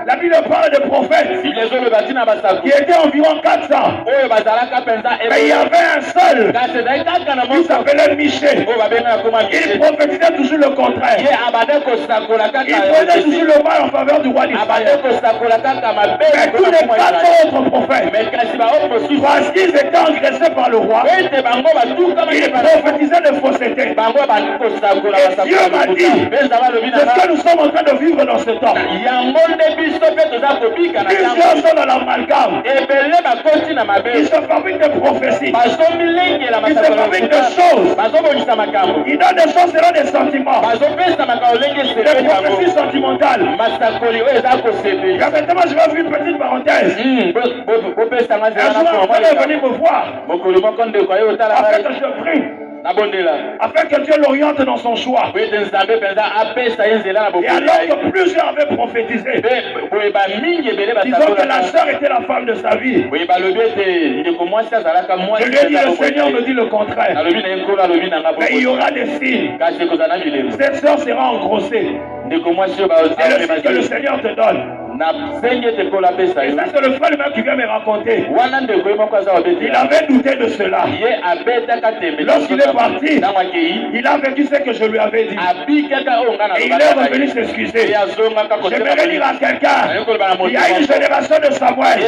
La Bible parle de prophètes qui étaient environ 400. Mais il y avait un seul qui s'appelait Michel. Il prophétisait toujours le contraire. Il faisait toujours le mal en faveur du roi d'Israël. Mais tous les 400 autres prophètes, parce qu'ils étaient engraissés par le roi, ils prophétisaient de fausseté. Et Dieu m'a dit, c'est ce que nous sommes en train de vivre dans ce temps. Plusieurs sont dans l'amalgame. Ils se fabriquent des prophéties. Ils se fabriquent des choses. Ils donnent des choses selon des sentiments. Des prophéties sentimentales. Et maintenant, je vais ouvrir une petite parenthèse. Un jour, on est venu me voir. Après que je prie, afin que Dieu l'oriente dans son choix. Et alors que plusieurs avaient prophétisé, disons que la sœur était la femme de sa vie. Je lui ai dit, le Seigneur me dit le contraire. Mais il y aura des signes. Cette sœur sera engrossée. Et le signe que le Seigneur te donne. Et ça, c'est le frère lui-même qui vient me raconter. Il avait douté de cela. Lorsqu'il est parti, il a vécu ce que je lui avais dit. Et il est revenu s'excuser. J'aimerais dire à quelqu'un, il y a une génération de Samuel. Il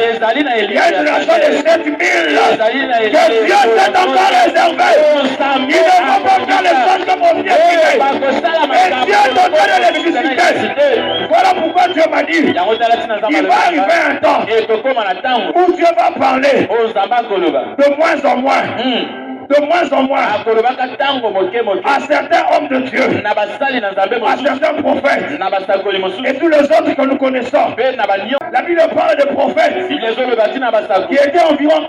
y a une génération de 7000 que Dieu s'est encore réservé. Il ne va pas faire les choses comme on vient de dire. Et Dieu est en train de les susciter. Voilà pourquoi Dieu m'a dit, il va arriver un temps où Dieu va parler de moins en moins. De moins en moins à certains hommes de Dieu, à certains prophètes et tous les autres que nous connaissons. La Bible parle de prophètes qui étaient environ